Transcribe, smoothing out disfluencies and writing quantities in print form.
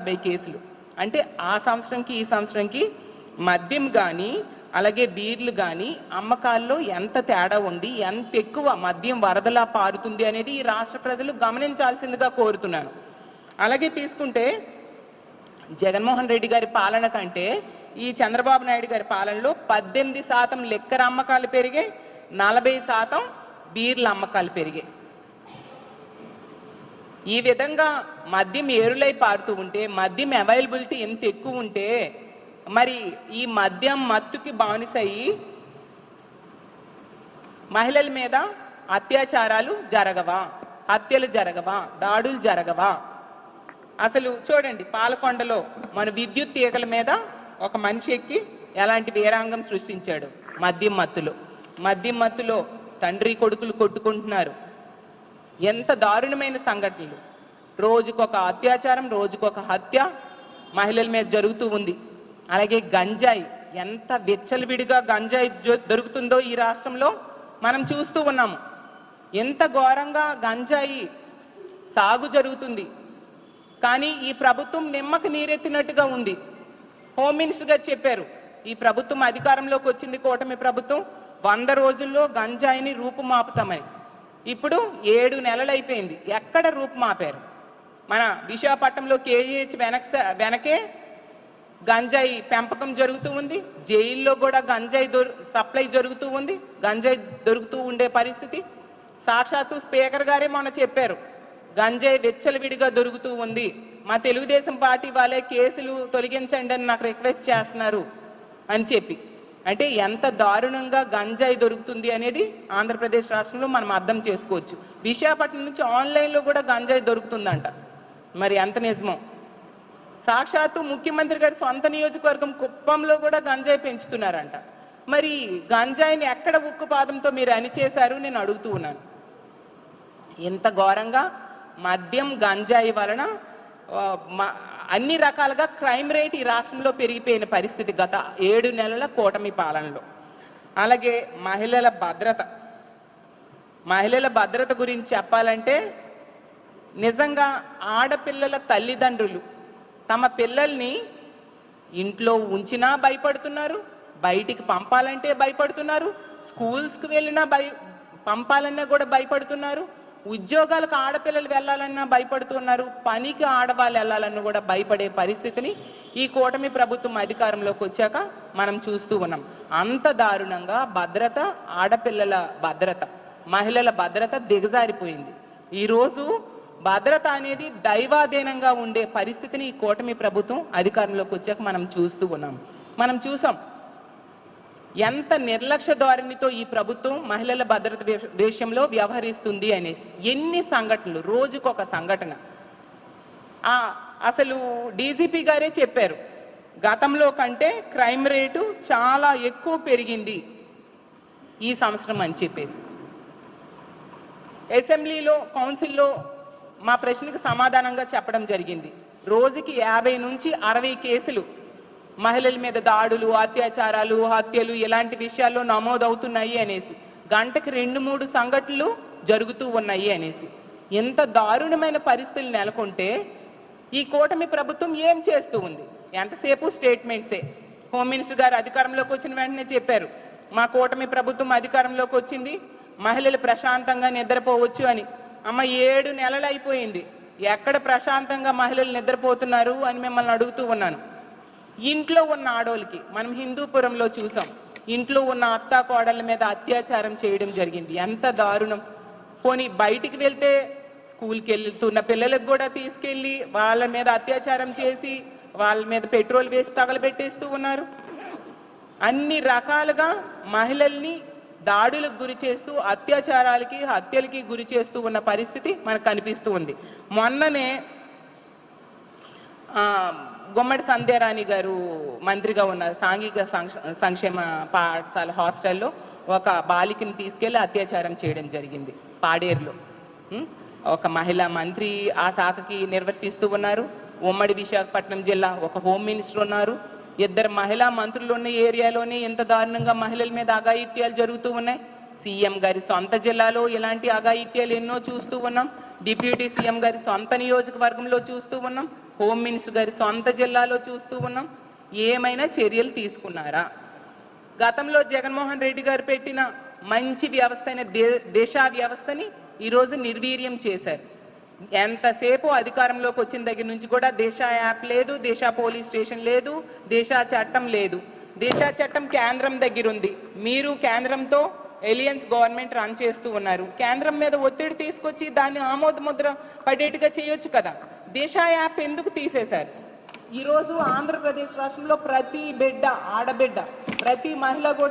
50 కేసులు. అంటే ఆ సంవత్సరంకి ఈ సంవత్సరంకి మద్యం కానీ అలాగే బీర్లు కానీ అమ్మకాల్లో ఎంత తేడా ఉంది, ఎంత ఎక్కువ మద్యం వరదలా పారుతుంది అనేది ఈ రాష్ట్ర ప్రజలు గమనించాల్సిందిగా కోరుతున్నాను. అలాగే తీసుకుంటే జగన్మోహన్ రెడ్డి గారి పాలన కంటే ఈ చంద్రబాబు నాయుడు గారి పాలనలో 18% లిక్కర్ అమ్మకాలు పెరిగాయి, 40% బీర్ల అమ్మకాలు పెరిగాయి. ఈ విధంగా మద్యం ఏరులై పారుతూ ఉంటే, మద్యం అవైలబిలిటీ ఎంత ఎక్కువ ఉంటే మరి ఈ మద్యం మత్తుకి బానిసయ్యి మహిళల మీద అత్యాచారాలు జరగవా, హత్యలు జరగవా, దాడులు జరగవా? అసలు చూడండి, పాలకొండలో మన విద్యుత్ తీగల మీద ఒక మనిషి ఎక్కి ఎలాంటి వీరాంగం సృష్టించాడు. మద్యం మత్తులో తండ్రి కొడుకులు కొట్టుకుంటున్నారు. ఎంత దారుణమైన సంఘటనలు! రోజుకొక అత్యాచారం, రోజుకొక హత్య మహిళల మీద జరుగుతూ ఉంది. అలాగే గంజాయి, ఎంత విచ్చలవిడిగా గంజాయి దొరుకుతుందో ఈ రాష్ట్రంలో మనం చూస్తూ ఉన్నాము. ఎంత ఘోరంగా గంజాయి సాగు జరుగుతుంది. కానీ ఈ ప్రభుత్వం నిమ్మకు నీరెత్తినట్టుగా ఉంది. హోమ్ మినిస్టర్ గారు చెప్పారు, ఈ ప్రభుత్వం అధికారంలోకి వచ్చింది, కూటమి ప్రభుత్వం 100 రోజుల్లో గంజాయిని రూపుమాపుతామని. ఇప్పుడు 7 నెలలు అయిపోయింది, ఎక్కడ రూపుమాపారు? మన విశాఖపట్నంలో కేజీహెచ్ వెనకే గంజాయి పెంపకం జరుగుతూ ఉంది. జైల్లో కూడా గంజాయి సప్లై జరుగుతూ ఉంది, గంజాయి దొరుకుతూ ఉండే పరిస్థితి. సాక్షాత్తు స్పీకర్ గారే మొన్న చెప్పారు, గంజాయి విచ్చలవిడిగా దొరుకుతూ ఉంది, మా తెలుగుదేశం పార్టీ వాళ్ళే కేసులు తొలగించండి అని నాకు రిక్వెస్ట్ చేస్తున్నారు అని చెప్పి. అంటే ఎంత దారుణంగా గంజాయి దొరుకుతుంది అనేది ఆంధ్రప్రదేశ్ రాష్ట్రంలో మనం అర్థం చేసుకోవచ్చు. విశాఖపట్నం నుంచి ఆన్లైన్లో కూడా గంజాయి దొరుకుతుందంట. మరి ఎంత నిజమో? సాక్షాత్తు ముఖ్యమంత్రి గారి సొంత నియోజకవర్గం కుప్పంలో కూడా గంజాయి పెంచుతున్నారంట. మరి గంజాయిని ఎక్కడ ఉక్కుపాదంతో మీరు అణిచేశారు నేను అడుగుతూ ఉన్నాను. ఇంత ఘోరంగా మద్యం గంజాయి వలన అన్ని రకాలుగా క్రైమ్ రేట్ ఈ రాష్ట్రంలో పెరిగిపోయిన పరిస్థితి గత 7 నెలల కూటమి పాలనలో. అలాగే మహిళల భద్రత గురించి చెప్పాలంటే నిజంగా ఆడపిల్లల తల్లిదండ్రులు తమ పిల్లల్ని ఇంట్లో ఉంచినా భయపడుతున్నారు, బయటికి పంపాలంటే భయపడుతున్నారు, స్కూల్స్కి వెళ్ళినా పంపాలన్నా కూడా భయపడుతున్నారు, ఉద్యోగాలకు ఆడపిల్లలు వెళ్ళాలన్నా భయపడుతున్నారు, పనికి ఆడవాళ్ళు వెళ్ళాలన్నా కూడా భయపడే పరిస్థితిని ఈ కూటమి ప్రభుత్వం అధికారంలోకి వచ్చాక మనం చూస్తూ ఉన్నాం. అంత దారుణంగా ఆడపిల్లల భద్రత, మహిళల భద్రత దిగజారిపోయింది. ఈరోజు భద్రత అనేది దైవాధీనంగా ఉండే పరిస్థితిని ఈ కూటమి ప్రభుత్వం అధికారంలోకి వచ్చాక మనం చూస్తూ ఉన్నాం. మనం చూసాం ఎంత నిర్లక్ష్య ధోరణితో ఈ ప్రభుత్వం మహిళల భద్రత విషయంలో వ్యవహరిస్తుంది అనేసి. ఎన్ని సంఘటనలు, రోజుకొక సంఘటన. అసలు డీజీపీ గారే చెప్పారు, గతంలో కంటే క్రైమ్ రేటు చాలా ఎక్కువ పెరిగింది ఈ సంవత్సరం అని చెప్పేసి. అసెంబ్లీలో కౌన్సిల్లో మా ప్రశ్నకు సమాధానంగా చెప్పడం జరిగింది, రోజుకి 50 నుంచి 60 కేసులు మహిళల మీద దాడులు, అత్యాచారాలు, హత్యలు ఇలాంటి విషయాల్లో నమోదవుతున్నాయి అనేసి. గంటకి 2-3 సంఘటనలు జరుగుతూ ఉన్నాయి అనేసి. ఎంత దారుణమైన పరిస్థితులు నెలకొంటే ఈ కూటమి ప్రభుత్వం ఏం చేస్తూ ఉంది? ఎంతసేపు స్టేట్మెంట్సే. హోమ్ మినిస్టర్ గారు అధికారంలోకి వచ్చిన వెంటనే చెప్పారు, మా కూటమి ప్రభుత్వం అధికారంలోకి వచ్చింది, మహిళలు ప్రశాంతంగా నిద్రపోవచ్చు అని. అమ్మ 7 నెలలు అయిపోయింది, ఎక్కడ ప్రశాంతంగా మహిళలు నిద్రపోతున్నారు అని మిమ్మల్ని అడుగుతూ ఉన్నాను. ఇంట్లో ఉన్న ఆడోళ్ళకి మనం హిందూపురంలో చూసాం, ఇంట్లో ఉన్న అత్తా కోడళ్ళ మీద అత్యాచారం చేయడం జరిగింది. ఎంత దారుణం! పోనీ బయటికి వెళ్తే స్కూల్కి వెళ్తున్న పిల్లలకు కూడా తీసుకెళ్ళి వాళ్ళ మీద అత్యాచారం చేసి వాళ్ళ మీద పెట్రోల్ వేసి తగలబెట్టేస్తూ ఉన్నారు. అన్ని రకాలుగా మహిళల్ని దాడులకు గురి చేస్తూ, అత్యాచారాలకి, హత్యలకి గురి చేస్తూ ఉన్న పరిస్థితి మనకు కనిపిస్తూ ఉంది. మొన్ననే గుమ్మడి సంధ్యారాణి గారు మంత్రిగా ఉన్న సాంఘిక సంక్షేమ పాఠశాల హాస్టల్లో ఒక బాలికని తీసుకెళ్లి అత్యాచారం చేయడం జరిగింది పాడేరులో. ఒక మహిళా మంత్రి ఆ శాఖకి నిర్వర్తిస్తూ ఉన్నారు. ఉమ్మడి విశాఖపట్నం జిల్లా ఒక హోమ్ మినిస్టర్ ఉన్నారు. 2 మహిళా మంత్రులు ఉన్న ఏరియాలోనే ఎంత దారుణంగా మహిళల మీద అఘాయిత్యాలు జరుగుతూ ఉన్నాయి. సీఎం గారి సొంత జిల్లాలో ఇలాంటి అఘాయిత్యాలు ఎన్నో చూస్తూ ఉన్నాం. డిప్యూటీ సీఎం గారి సొంత నియోజకవర్గంలో చూస్తూ ఉన్నాం. హోమ్ మినిస్టర్ గారి సొంత జిల్లాలో చూస్తూ ఉన్నాం. ఏమైనా చర్యలు తీసుకున్నారా? గతంలో జగన్మోహన్ రెడ్డి గారు పెట్టిన మంచి వ్యవస్థ అయిన దిశ వ్యవస్థని ఈరోజు నిర్వీర్యం చేశారు. ఎంతసేపు అధికారంలోకి వచ్చిన దగ్గర నుంచి కూడా దిశ యాప్ లేదు, దిశ పోలీస్ స్టేషన్ లేదు, దిశ చట్టం లేదు. దిశ చట్టం కేంద్రం దగ్గర ఉంది. మీరు కేంద్రంతో ఎలియన్స్ గవర్నమెంట్ రన్ చేస్తూ ఉన్నారు. కేంద్రం మీద ఒత్తిడి తీసుకొచ్చి దాన్ని ఆమోద ముద్ర పడేట్టుగా చేయొచ్చు కదా. దిశ యాప్ ఎందుకు తీసేశారు? ఈరోజు ఆంధ్రప్రదేశ్ రాష్ట్రంలో ప్రతి బిడ్డ, ఆడబిడ్డ, ప్రతి మహిళ కూడా